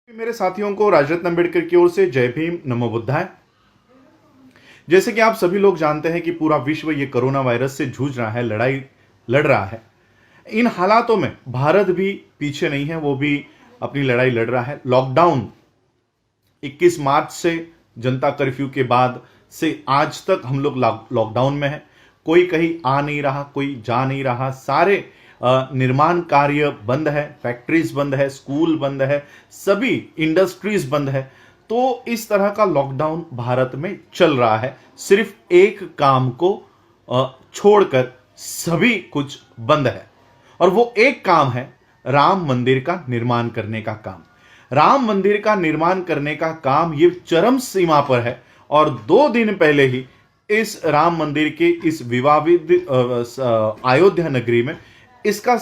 मेरे साथियों को राजरत्न अंबेडकर की ओर से जय भीम, नमो बुद्धाय। जैसे कि आप सभी लोग जानते हैं कि पूरा विश्व ये कोरोना वायरस से जूझ रहा है, लड़ाई लड़ रहा है। इन हालातों में भारत भी पीछे नहीं है, वो भी अपनी लड़ाई लड़ रहा है। लॉकडाउन 21 मार्च से जनता कर्फ्यू के बाद से आज तक हम लोग लॉकडाउन में हैं। कोई कहीं आ नहीं रहा, कोई जा नहीं रहा। सारे निर्माण कार्य बंद है, फैक्ट्रीज बंद है, स्कूल बंद है, सभी इंडस्ट्रीज बंद है। तो इस तरह का लॉकडाउन भारत में चल रहा है। सिर्फ एक काम को छोड़कर सभी कुछ बंद है, और वो एक काम है राम मंदिर का निर्माण करने का काम। राम मंदिर का निर्माण करने का काम ये चरम सीमा पर है, और 2 दिन पहले ही इस राम मंदिर के इस विवादित अयोध्या नगरी में इसका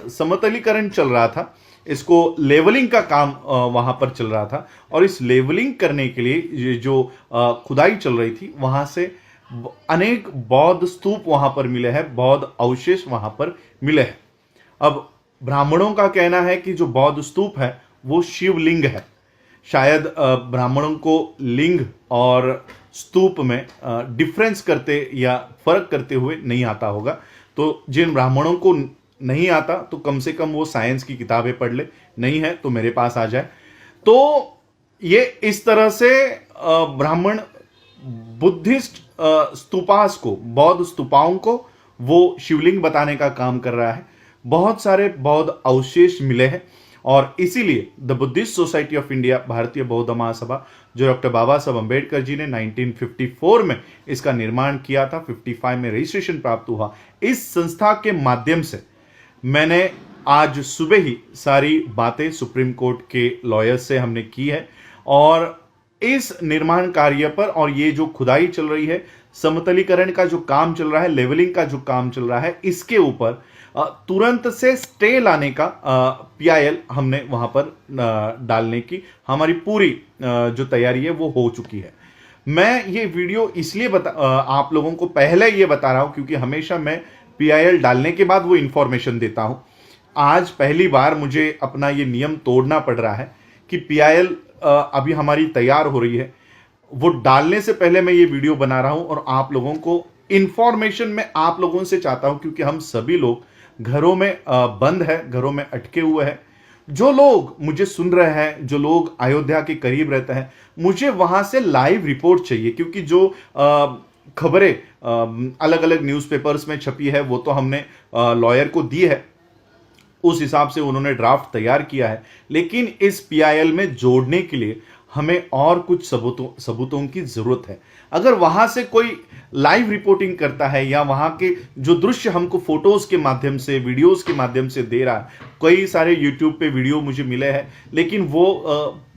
समतलीकरण चल रहा था। इसको लेवलिंग का काम वहां पर चल रहा था, और इस लेवलिंग करने के लिए ये जो खुदाई चल रही थी, वहां से अनेक बौद्ध स्तूप वहां पर मिले हैं, बौद्ध अवशेष वहां पर मिले हैं। अब ब्राह्मणों का कहना है कि जो बौद्ध स्तूप है वो शिवलिंग है। शायद ब्राह्मणों को लिंग और स्तूप में डिफरेंस करते या फर्क करते हुए नहीं आता होगा। तो जिन ब्राह्मणों को नहीं आता तो कम से कम वो साइंस की किताबें पढ़ ले, नहीं है तो मेरे पास आ जाए। तो ये इस तरह से ब्राह्मण बुद्धिस्ट स्तूपास को, बौद्ध स्तूपाओं को वो शिवलिंग बताने का काम कर रहा है। बहुत सारे बौद्ध अवशेष मिले हैं, और इसीलिए the Buddhist society of India, भारतीय बौद्ध महासभा, जो डॉक्टर बाबा साहब अम्बेडकर जी ने 1954 में इसका निर्माण किया था, 55 में रजिस्ट्रेशन प्राप्त हुआ। इस संस्था के माध्यम से मैंने आज सुबह ही सारी बातें सुप्रीम कोर्ट के लॉयर्स से हमने की है, और इस निर्माण कार्य पर, और ये जो खुदाई चल रही है, समतलीकरण का जो काम चल रहा है, लेवलिंग का जो काम चल रहा है, इसके ऊपर तुरंत से स्टे लाने का पीआईएल हमने वहां पर डालने की हमारी पूरी जो तैयारी है वो हो चुकी है। मैं ये वीडियो इसलिए आप लोगों को पहले ये बता रहा हूं क्योंकि हमेशा मैं पीआईएल डालने के बाद वो इंफॉर्मेशन देता हूं। आज पहली बार मुझे अपना ये नियम तोड़ना पड़ रहा है कि पीआईएल अभी हमारी तैयार हो रही है, वो डालने से पहले मैं ये वीडियो बना रहा हूं, और आप लोगों को इंफॉर्मेशन मैं आप लोगों से चाहता हूं, क्योंकि हम सभी लोग घरों में बंद है, घरों में अटके हुए हैं। जो लोग मुझे सुन रहे हैं, जो लोग अयोध्या के करीब रहते हैं, मुझे वहां से लाइव रिपोर्ट चाहिए, क्योंकि जो खबरें अलग अलग न्यूज़पेपर्स में छपी है वो तो हमने लॉयर को दी है, उस हिसाब से उन्होंने ड्राफ्ट तैयार किया है। लेकिन इस पीआईएल में जोड़ने के लिए हमें और कुछ सबूतों की जरूरत है। अगर वहां से कोई लाइव रिपोर्टिंग करता है, या वहां के जो दृश्य हमको फोटोज के माध्यम से, वीडियोस के माध्यम से दे रहा है, कई सारे यूट्यूब पे वीडियो मुझे मिले हैं, लेकिन वो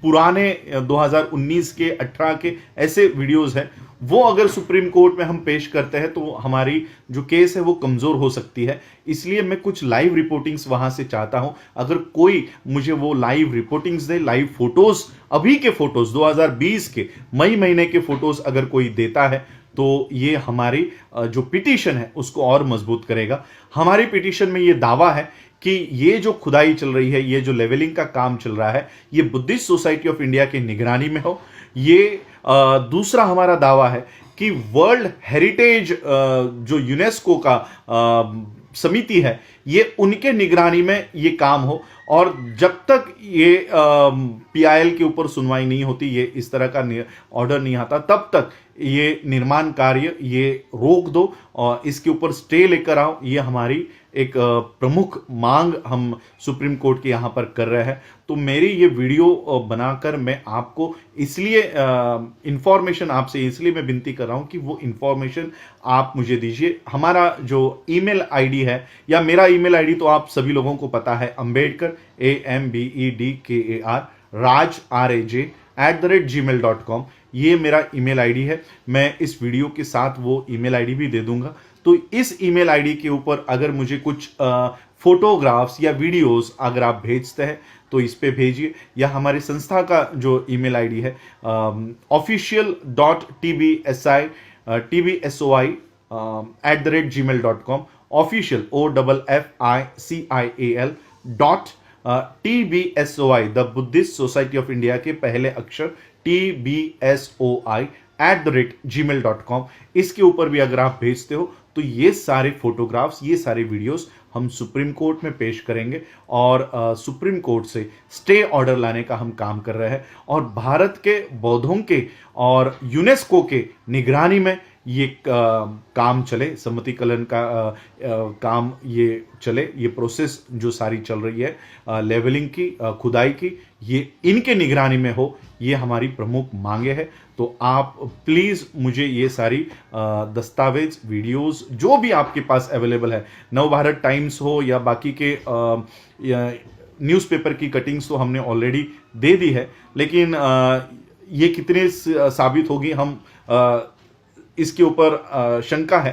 पुराने 2019 के 18 के ऐसे वीडियोस हैं, वो अगर सुप्रीम कोर्ट में हम पेश करते हैं तो हमारी जो केस है वो कमजोर हो सकती है। इसलिए मैं कुछ लाइव रिपोर्टिंग्स वहां से चाहता हूं। अगर कोई मुझे वो लाइव रिपोर्टिंग्स दे, लाइव फोटोज, अभी के फोटोज 2020 के मई महीने के फोटोज अगर कोई देता है, तो ये हमारी जो पिटीशन है उसको और मजबूत करेगा। हमारी पिटीशन में ये दावा है कि ये जो खुदाई चल रही है, ये जो लेवलिंग का काम चल रहा है, ये बुद्धिस्ट सोसाइटी ऑफ इंडिया की निगरानी में हो। ये दूसरा हमारा दावा है कि वर्ल्ड हेरिटेज जो यूनेस्को का समिति है, ये उनके निगरानी में ये काम हो, और जब तक ये पीआईएल के ऊपर सुनवाई नहीं होती, ये इस तरह का ऑर्डर नहीं आता, तब तक ये निर्माण कार्य ये रोक दो और इसके ऊपर स्टे लेकर आओ। ये हमारी एक प्रमुख मांग हम सुप्रीम कोर्ट के यहाँ पर कर रहे हैं। तो मेरी ये वीडियो बनाकर मैं आपको इसलिए इंफॉर्मेशन आपसे इसलिए मैं विनती कर रहा हूँ कि वो इंफॉर्मेशन आप मुझे दीजिए। हमारा जो ईमेल आईडी है, या मेरा ईमेल आईडी तो आप सभी लोगों को पता है, अम्बेडकर AMBEDKAR raj@gmail.com, ये मेरा ईमेल आईडी है। मैं इस वीडियो के साथ वो ईमेल आईडी भी दे दूंगा। तो इस ईमेल आईडी के ऊपर अगर मुझे कुछ फोटोग्राफ्स या वीडियोस अगर आप भेजते हैं तो इस पे भेजिए, या हमारी संस्था का जो ईमेल आईडी है official.tbsoi@gmail.com, official OFFICIAL TBSOI the Buddhist society of India के पहले अक्षर TBSOI@gmail.com, इसके ऊपर भी अगर आप भेजते हो तो ये सारे फोटोग्राफ्स, ये सारे वीडियोस हम सुप्रीम कोर्ट में पेश करेंगे और सुप्रीम कोर्ट से स्टे ऑर्डर लाने का हम काम कर रहे हैं और भारत के बौद्धों के और यूनेस्को के निगरानी में ये काम चले, सम्मतिकलन का काम ये चले, ये प्रोसेस जो सारी चल रही है लेवलिंग की, खुदाई की, ये इनके निगरानी में हो, ये हमारी प्रमुख मांगे है। तो आप प्लीज़ मुझे ये सारी दस्तावेज, वीडियोस जो भी आपके पास अवेलेबल है, नवभारत टाइम्स हो या बाकी के न्यूज़पेपर की कटिंग्स तो हमने ऑलरेडी दे दी है, लेकिन ये कितने साबित होगी हम इसके ऊपर शंका है।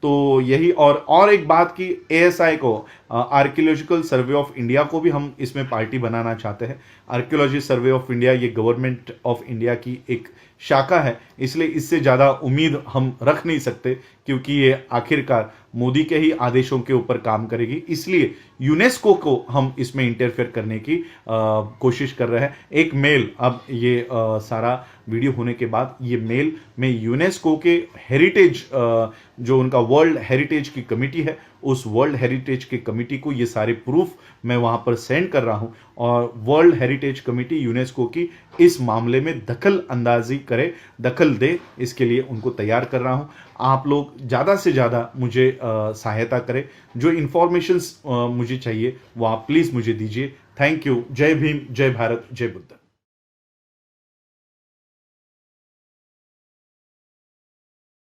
तो यही और एक बात की ASI को, आर्कियोलॉजिकल सर्वे ऑफ इंडिया को भी हम इसमें पार्टी बनाना चाहते हैं। आर्कियोलॉजी सर्वे ऑफ इंडिया ये गवर्नमेंट ऑफ इंडिया की एक शाखा है, इसलिए इससे ज़्यादा उम्मीद हम रख नहीं सकते क्योंकि ये आखिरकार मोदी के ही आदेशों के ऊपर काम करेगी, इसलिए यूनेस्को को हम इसमें इंटरफेयर करने की कोशिश कर रहे हैं। एक मेल, अब ये सारा वीडियो होने के बाद ये मेल मैं यूनेस्को के हेरिटेज, जो उनका वर्ल्ड हेरिटेज की कमिटी है, उस वर्ल्ड हेरिटेज की कमिटी को ये सारे प्रूफ मैं वहां पर सेंड कर रहा हूं और वर्ल्ड हेरिटेज कमिटी यूनेस्को की इस मामले में दखल अंदाजी करे, दखल दे, इसके लिए उनको तैयार कर रहा हूं। आप लोग ज़्यादा से ज़्यादा मुझे सहायता करें, जो इंफॉर्मेशंस मुझे चाहिए वो आप प्लीज़ मुझे दीजिए। Thank you. जय भीम, जय भारत, जय बुद्ध।